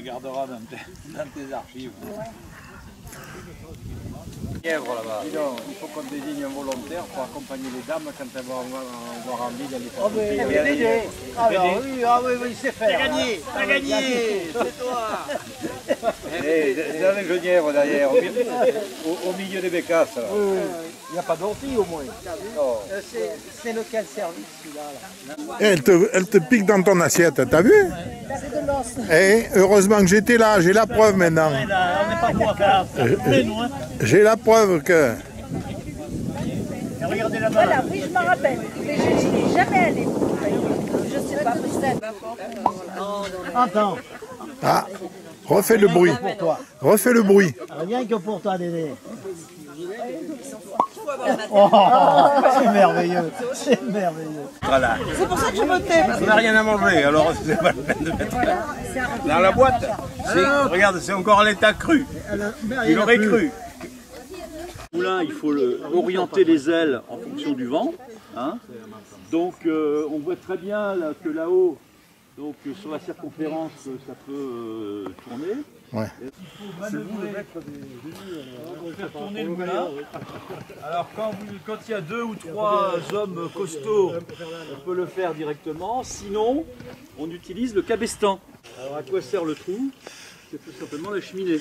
garderas dans tes archives. Ouais. Lièvre là-bas. Dis donc, il faut qu'on désigne un volontaire pour accompagner les dames quand elles vont avoir envie d'aller faire oui, il sait faire. T'as gagné, c'est toi. Dans les genièvres derrière, au milieu des bécasses. Il n'y a pas d'ortie au moins. C'est lequel service celui-là Elle te pique dans ton assiette, t'as vu? C'est de l'os. Eh, heureusement que j'étais là, j'ai la preuve maintenant. On n'est pas pour faire. J'ai la preuve que... Regardez là-bas. Voilà, oui, je m'en rappelle. Mais je n'y suis jamais allée. Je ne sais pas, peut-être. Attends. Ah, refais le bruit. Pour toi. Refais le bruit. Rien que pour toi, Dédé. Oh, c'est merveilleux. C'est merveilleux. Voilà. C'est pour ça que je me tais. On n'a rien à manger, alors c'est pas la peine de mettre dans la boîte. Regarde, c'est encore à l'état cru. Il aurait cru. Le moulin, il faut orienter les ailes en fonction du vent. Hein. Donc on voit très bien là, que là-haut, donc sur la circonférence, ça peut tourner. Ouais. Il faut faire tourner le moulin. Alors quand il y a 2 ou 3 hommes costauds, on peut le faire directement. Sinon, on utilise le cabestan. Alors à quoi sert le trou? C'est tout simplement la cheminée.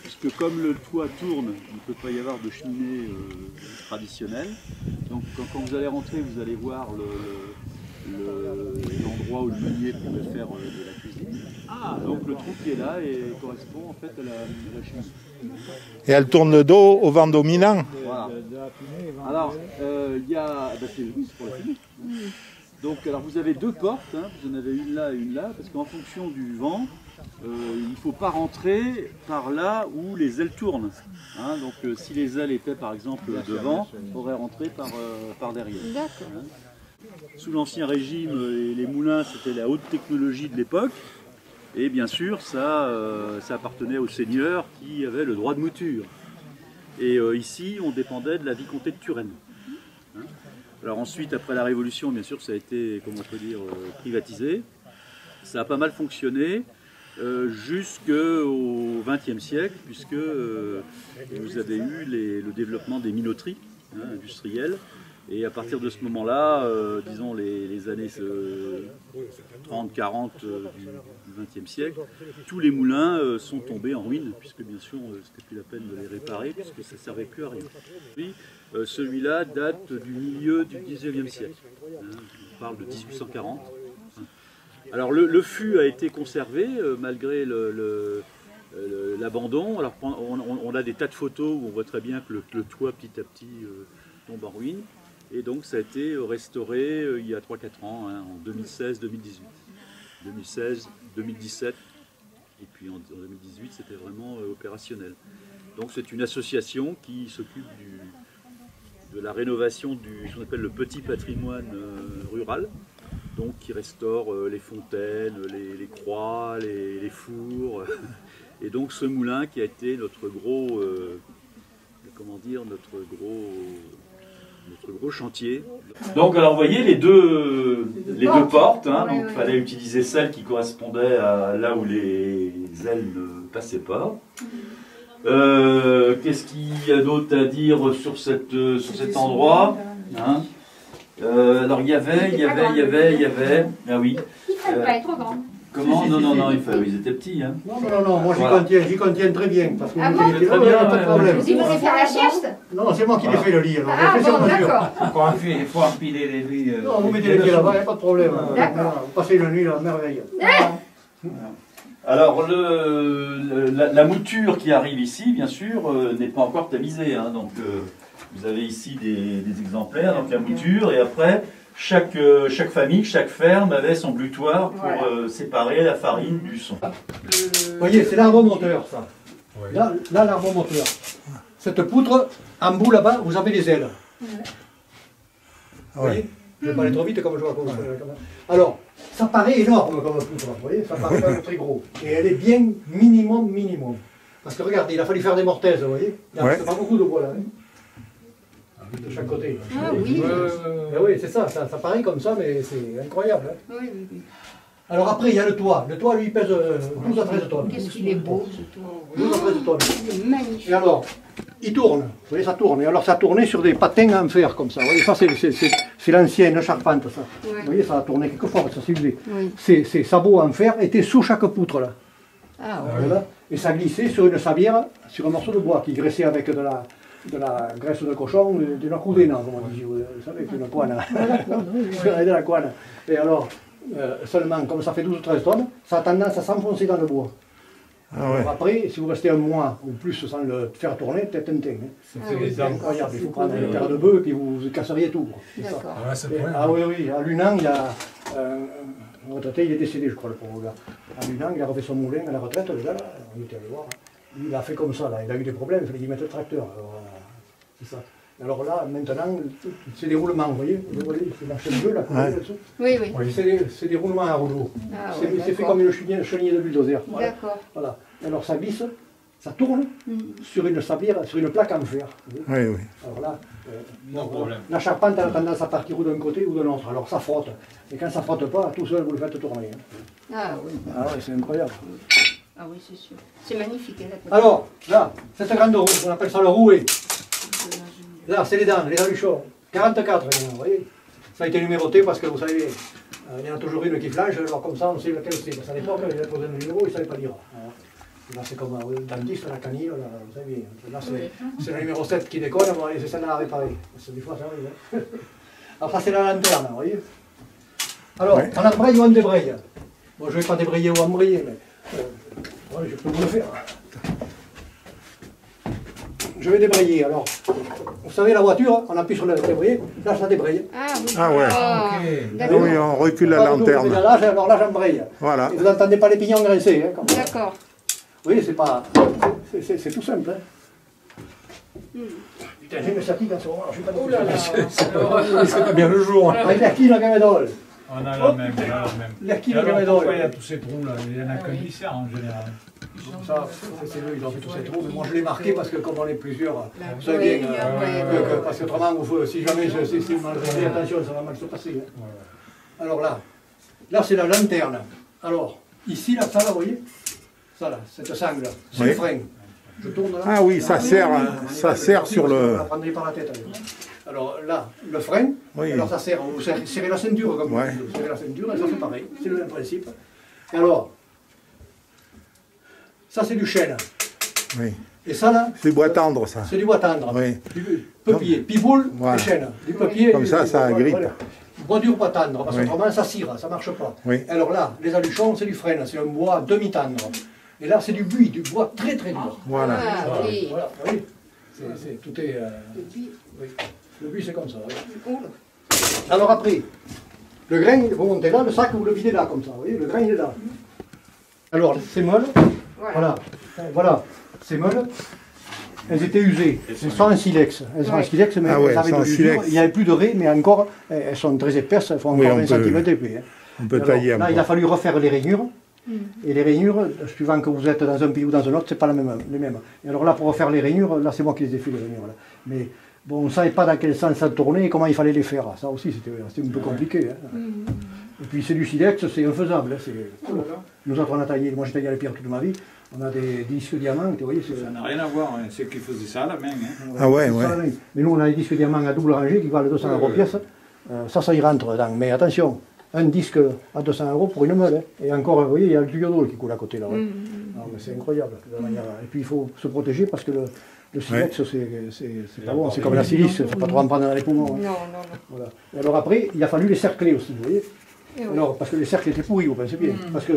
Puisque comme le toit tourne, il ne peut pas y avoir de cheminée traditionnelle. Donc quand vous allez rentrer, vous allez voir l'endroit où le meunier pourrait faire de la cuisine. Donc le trou qui est là correspond en fait à la cheminée. Et elle tourne le dos au vent dominant. Voilà. Alors, il y a... c'est pour la fumée. Donc, alors vous avez 2 portes, hein, vous en avez une là et une là, parce qu'en fonction du vent, il ne faut pas rentrer par là où les ailes tournent. Hein, donc si les ailes étaient par exemple devant, on pourrait rentrer par derrière. Hein. Sous l'Ancien Régime, les moulins c'était la haute technologie de l'époque. Et bien sûr, ça appartenait aux seigneurs qui avaient le droit de mouture. Et ici, on dépendait de la vicomté de Turenne. Hein. Alors ensuite, après la Révolution, bien sûr, ça a été, comment on peut dire, privatisé. Ça a pas mal fonctionné jusqu'au XXe siècle, puisque vous avez eu le développement des minoteries industrielles. Et à partir de ce moment-là, disons les années 30-40 du XXe siècle, tous les moulins sont tombés en ruine, puisque bien sûr, c'était plus la peine de les réparer, puisque ça ne servait plus à rien. Celui-là date du milieu du XIXe siècle. On parle de 1840. Alors le fût a été conservé malgré l'abandon. Alors on a des tas de photos où on voit très bien que le toit petit à petit tombe en ruine. Et donc ça a été restauré il y a 3-4 ans, hein, en 2016-2018. 2016-2017, et puis en 2018 c'était vraiment opérationnel. Donc c'est une association qui s'occupe de la rénovation ce qu'on appelle le petit patrimoine rural, donc qui restaure les fontaines, les croix, les fours. Et donc ce moulin qui a été notre gros, notre gros chantier. Donc alors vous voyez les deux portes, hein, donc il fallait utiliser celle qui correspondait à là où les ailes ne passaient pas. Qu'est-ce qu'il y a d'autre à dire sur cet endroit, hein? Alors il y avait, ah oui. Il fallait pas être trop grand. Comment? Non, ils étaient petits. Hein. Non, moi j'y contiens très bien. Parce que Ah vous bon? mettez les pieds là, il n'y a pas de problème. Vous voulez faire la sieste? Non, c'est moi qui l'ai fait le lit. Alors, Ah bon, d'accord. Il faut empiler les lits. Non, vous mettez les pieds là-bas, il n'y a pas de problème. D'accord. Vous passez la nuit là, merveille. Alors la mouture qui arrive ici, bien sûr, n'est pas encore tamisée. Hein, donc vous avez ici des exemplaires, donc la mouture, et après chaque famille, chaque ferme avait son glutoir pour séparer la farine du son. Vous voyez, c'est l'arbre moteur ça. Là l'arbre moteur. Cette poutre, en bout là-bas, vous avez les ailes. Vous voyez? Je ne vais pas aller trop vite comme je vois. Alors, ça paraît énorme comme poutre, vous voyez, ça paraît pas très gros. Et elle est bien minimum. Parce que regardez, il a fallu faire des mortaises, vous voyez. Il n'y a pas beaucoup de bois là. Hein. De chaque côté. Ah oui. Oui, c'est ça paraît comme ça, mais c'est incroyable. Hein. Oui. Alors après, il y a le toit. Le toit, lui, il pèse 12 à 13 tonnes. Qu'est-ce qu'il est beau, ce toit. 12 à 13 tonnes. Il est magnifique. Et alors, il tourne. Vous voyez, ça tourne. Et alors, ça tournait sur des patins en fer, comme ça. Vous voyez, ça, c'est l'ancienne charpente, ça. Ouais. Vous voyez, ça a tourné quelquefois, ça s'est usé. Oui. Ces sabots en fer étaient sous chaque poutre, là. Ah ouais. Voilà. Et ça glissait sur une sablière, sur un morceau de bois qui graissait avec de la graisse de cochon, de la coudena, comme on dit, vous savez, une couane. De la couane. Et alors, seulement, comme ça fait 12 ou 13 tonnes, ça a tendance à s'enfoncer dans le bois. Ah ouais. Alors après, si vous restez un mois ou plus sans le faire tourner, peut-être un teint. C'est incroyable, il faut prendre une paire de bœufs et puis vous casseriez tout. D'accord. Ah oui, oui, à Lunan, il y a un retraité, il est décédé, je crois, le pauvre gars. À Lunan, il a refait son moulin à la retraite, déjà, là, on était allé voir. Il a fait comme ça, là. Il a eu des problèmes, il fallait qu'il mette le tracteur. Alors, c'est ça. Alors là, maintenant, c'est des roulements, vous voyez, c'est la chaîne bleue, là. Ouais. Oui, oui. C'est des roulements à rouleau. Ah, C'est ouais, fait d'accord. comme une chenille de bulldozer. Voilà. D'accord. Voilà. Alors ça glisse, ça tourne sur une sablière, sur une plaque en fer. Vous voyez. Oui, oui. Alors là, voilà. La charpente a tendance à partir ou d'un côté ou de l'autre. Alors ça frotte. Et quand ça frotte pas, tout seul vous le faites tourner. Ah oui. Ah ouais, c'est incroyable. Ah oui, c'est sûr. C'est magnifique, hein, la côte. Alors, là, cette grande roue, on appelle ça le rouet. Là, c'est les dents, les aluchons. 44, vous voyez. Ça a été numéroté parce que vous savez, il y en a toujours une qui flanche, alors comme ça on sait lequel c'est. Parce qu'à l'époque, il avait posé un numéro, il ne savait pas lire. Là, c'est comme le dentiste, la canine, là, vous savez. Là, c'est le numéro 7 qui déconne, bon, allez, c'est celle-là à réparer. Parce que des fois, ça arrive. Hein. Alors, ça, c'est la lanterne, vous voyez. Alors, Ouais. on embraye ou on débraye. Bon, je ne vais pas débrayer ou embrayer, mais je peux vous le faire. Je vais débrayer. Alors, vous savez, la voiture, on appuie sur le débrayer, là, ça débraye. Ah oui. Ah ouais. Ah, Ah d'accord. oui, on recule la Pas du tout, lanterne. mais là, alors là, j'embraye. Voilà. Et vous n'entendez pas les pignons grincer. Hein, comme ça. D'accord. Oui, c'est pas. C'est tout simple. Hein. Putain, j'ai une sciatique en ce moment, je suis pas du tout. C'est pas bien le jour. Avec l'Erquine, la gamédole. On a la même, on a la même. L'Erquine, Et la alors, gamédole. pourquoi il y a tous ces trous là? Il n'y en a qu'un lycéen en général. Ça, c'est eux, ils ont fait tous ces trous. Mais moi, je l'ai marqué parce que, comme on est plusieurs, vous savez Oui, bien. ouais. Parce qu'autrement, si jamais c'est mal fait, attention, ça va mal se passer. Hein. Alors là, c'est la lanterne. Alors, ici, là, ça là, vous voyez? Ça là, cette sangle là, c'est Oui. le frein. Je tourne là. Ah oui, ça sert sur Vous le... la prendrez par la tête. Allez. Alors là, le frein, Oui. alors ça sert, vous serrez la ceinture comme Ouais. vous serrez la ceinture, et ça fait pareil, c'est le même principe. Et alors, ça c'est du chêne. Oui. Et ça là, C'est du bois tendre, ça. c'est du bois tendre. Oui. Du peuplier, piboule Voilà. et chêne. Du peuplier. Comme ça, ça grippe. Bois dur, bois tendre, parce Oui. qu'autrement ça cire, ça marche pas. Oui. Alors là, les aluchons, c'est du frêne, c'est un bois demi-tendre. Et là, c'est du buis, du bois très très dur. Voilà. Ah oui. Voilà, vous voyez, tout est... oui. Le buis, c'est comme ça. Oui. Alors après, le grain, vous montez là, le sac, vous le videz là, comme ça. Vous voyez, le grain, il est là. Alors, ces meules, voilà, ces meules, elles étaient usées. Elles sont en silex. Elles sont en silex, mais Ah ouais, elles avaient elles sont de en l'usure. silex. Il n'y avait plus de raies, mais encore, elles sont très épaisses, elles font Oui, encore on 20 peut- cm d'épais. Hein. On peut Alors, tailler là, il a encore. fallu refaire les rainures. Et les rainures, suivant que vous êtes dans un pays ou dans un autre, c'est pas les mêmes. Et alors là, pour refaire les rainures, là, c'est moi qui les ai fait, les rainures. Là. Mais bon, on ne savait pas dans quel sens ça tournait et comment il fallait les faire. Ça aussi, c'était un peu compliqué. Hein. Et puis c'est du silex, c'est infaisable. Hein. Nous autres, on a taillé, moi j'ai taillé à la pierre toute ma vie. On a des disques diamants, vous voyez. Ça n'a rien à voir, hein. Ceux qui faisaient ça à la main. Hein. Ah ouais, C'est ouais. ça, la main. Mais nous, on a des disques diamants à double rangée qui valent 200 € pièce. Ça y rentre dedans. Mais attention, un disque à 200 € pour une meule. Hein. Et encore, vous voyez, il y a le tuyau d'eau qui coule à côté là. Ouais. Non, mais c'est incroyable. De manière... Et puis il faut se protéger parce que le silex, c'est pas bon. C'est comme la silice, il ne faut pas trop en prendre dans les poumons. Hein. Non, non, non. Voilà. Et alors après, il a fallu les cercler aussi, vous voyez. Et oui. Alors, parce que les cercles étaient pourris, vous pensez bien. Parce que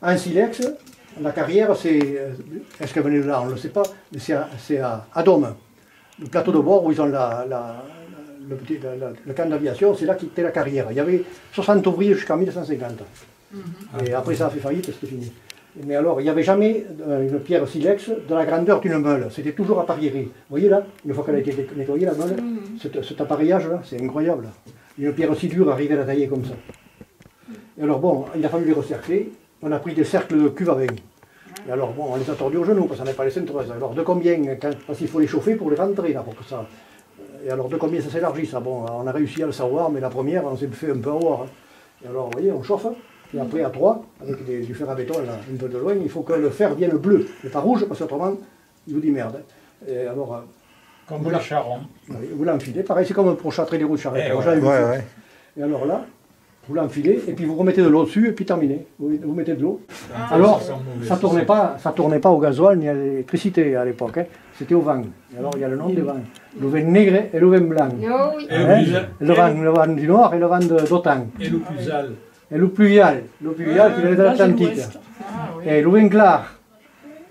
en silex, la carrière, c'est. Est-ce qu'elle venait de là? On ne le sait pas, mais c'est à Dôme. Le plateau de bord où ils ont le camp d'aviation, c'est là qu'était la carrière. Il y avait 60 ouvriers jusqu'en 1950. Et après, ça a fait faillite, c'était fini. Mais alors, il n'y avait jamais une pierre silex de la grandeur d'une meule. C'était toujours appareillé. Vous voyez là, une fois qu'elle a été nettoyée, la meule, cet appareillage-là, c'est incroyable. Une pierre aussi dure arrivait à la tailler comme ça. Et alors bon, il a fallu les recercler. On a pris des cercles de cuve à vin. Et alors bon, on les a tordus aux genoux parce qu'on n'avait pas les ceintures. Alors de combien, parce qu'il faut les chauffer pour les rentrer là, pour que ça... Et alors de combien ça s'élargit ça? Bon, on a réussi à le savoir, mais la première, on s'est fait un peu avoir. Hein. Et alors, vous voyez, on chauffe. Et après, à 3, avec du fer à béton, là, un peu de loin, il faut que le fer vienne bleu, mais pas rouge, parce qu'autrement, il vous dit merde. Et alors, Comme les charrons. vous l'enfilez, pareil, c'est comme pour châtrer les roues de charrette. Ouais. Et alors là, vous l'enfilez, et puis vous remettez de l'eau dessus, et puis terminé. Vous mettez de l'eau. Alors, ça tournait pas au gasoil ni à l'électricité à l'époque, hein. C'était au vin. Et alors, il y a le nom des vins. Le vin nègre et le vin blanc. Oh oui. Le vin du nord et le vin d'Otan. Et le pusal. Et l'eau pluviale qui vient de l'Atlantique. Et l'eau vin clar.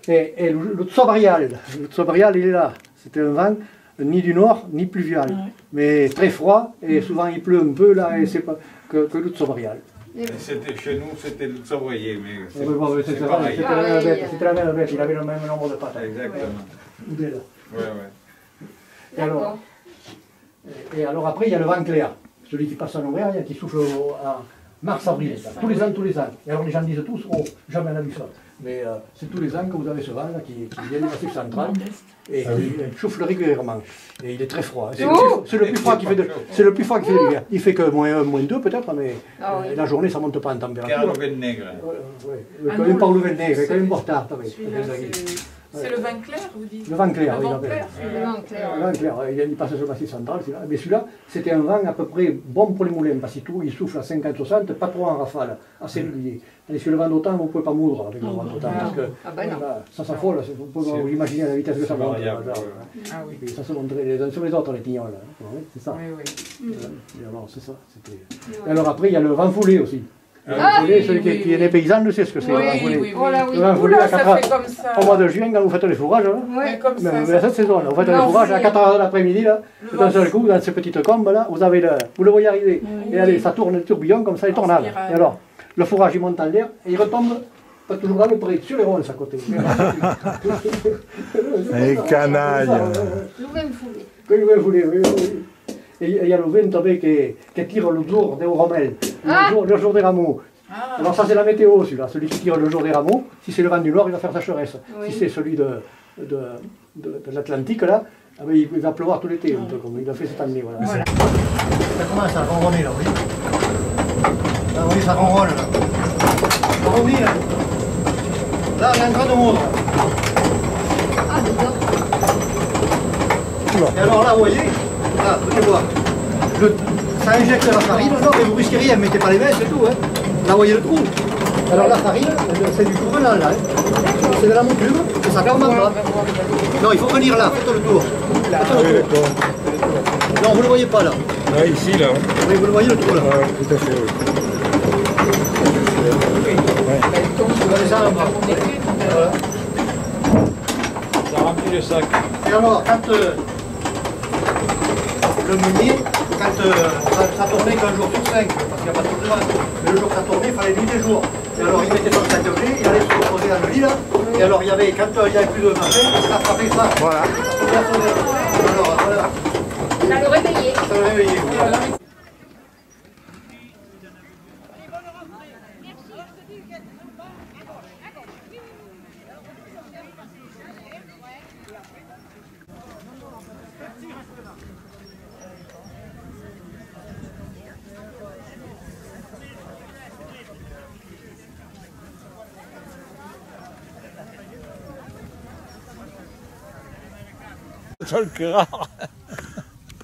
Et l'eau Tsobarial. Le Tsobarial, il est là. C'était un vin ni du nord, ni pluvial. Mais très froid, et souvent il pleut un peu là, et c'est pas que l'eau Tsobarial. Chez nous, c'était le Savoyer, mais C'était la même bête, il avait le même nombre de pattes. Exactement. Il est là. Ouais. Et alors après, il y a le vent clair, celui qui passe en Auvergne, qui souffle en mars-avril, tous les ans. Et alors les gens disent tous, oh, jamais on a vu ça. Mais c'est tous les ans que vous avez ce vent là qui vient du Massif central et qui souffle régulièrement. Et il est très froid. C'est le plus froid qui fait de l'hiver. Il fait que -1, -2 peut-être, mais la journée ça ne monte pas en température. Car le vin nègre. Quand même pas le vin nègre, quand même portard. C'est le vin clair, vous dites? Le vin clair, Le oui. vin clair. Le vin clair, il passe sur le Massif central, celui-là. Mais celui-là, c'était un vent à peu près bon pour les moulins, parce qu'il souffle à 50-60, pas trop en rafale, assez régulier. Tandis que le vent d'automne, vous ne pouvez pas moudre avec le vent d'automne, parce que ça s'affole, vous pouvez vous imaginer la vitesse que ça monte. Et ça se montrait sur les autres, les tignols. C'est ça. Et alors, c'est ça. Et alors après, il y a le vent foulé aussi. Le vent foulé, celui qui est des paysans, ne sait ce que c'est. Oui. Le vent foulé, au mois de juin, quand vous faites les fourrages, mais cette saison, vous faites les fourrages à 4h de l'après-midi, d'un seul coup, dans ces petites combes, là, vous le voyez arriver. Et allez, ça tourne le tourbillon comme ça, il tourne. Et alors, le fourrage, il monte en l'air, et il retombe, pas toujours dans le pré, sur les ronces à côté. Les canailles. Le vin foulé. Le vin foulé, oui. Et il y a le vin tombé qui tire le jour des rommels, le jour des rameaux. Alors ça c'est la météo celui-là, celui qui tire le jour des rameaux, si c'est le vent du nord il va faire sécheresse. Si c'est celui de l'Atlantique là, il va pleuvoir tout l'été, un peu comme il a fait cette année. Voilà. Ça commence à ronronner là, oui. Là, oui, ça ronronne là. Ça ronronne là. Là, il est en train de moudre. Et alors là, vous voyez, là, vous allez voir, ça injecte la farine, non, mais vous risquez rien, mettez pas les mains, c'est tout. Hein. Là, vous voyez le trou. Alors la farine, c'est du tournant là. Hein. C'est de la monture, et ça ferme pas. Non, il faut venir là, faites le tour. Non, vous ne le voyez pas là. Là, ici, là. Oui, vous le voyez le trou là. Tout à fait, oui. Vous allez ça là-bas. Voilà. Ça remplit le sac. Et alors, quand le meunier, ça tournait qu'un jour sur 5, parce qu'il n'y a pas de tournoi, mais le jour que ça tournait, il fallait nuit des jours. Et alors il mettait son sac de blé, il allait se reposer dans le lit là, et alors il y avait, quand il n'y avait plus de marché, il attrapait ça. Voilà. Alors, voilà. Ça le réveillait. Ça le réveillait. Voilà.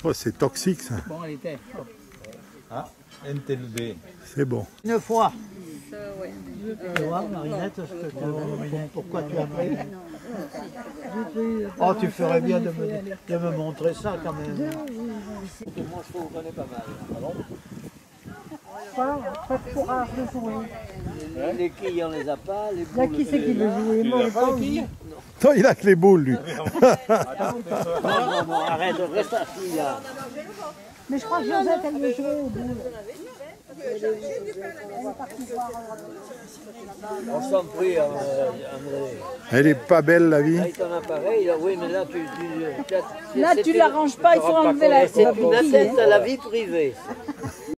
Oh, c'est toxique ça. Bon, elle était. Ah, NTLB. C'est bon. Une fois. Tu vois, Marinette, pourquoi tu as pris? Oh, tu ferais bien de me montrer ça quand même. Moi, je vous connais pas mal. Voilà, pas de courage de jouer. Les quilles, on les a pas. Les Là, qui c'est qui veut jouer? Moi, j'ai pas envie. Toi, il a que les boules, lui. Non, arrête, reste assis là. Mais je crois que Josette, elle veut jouer au bout. On s'en prie, André. Elle est pas belle, la vie. Avec ton appareil, oui, mais là, Là, tu l'arranges pas, il faut enlever la c'est une atteinte à la vie privée.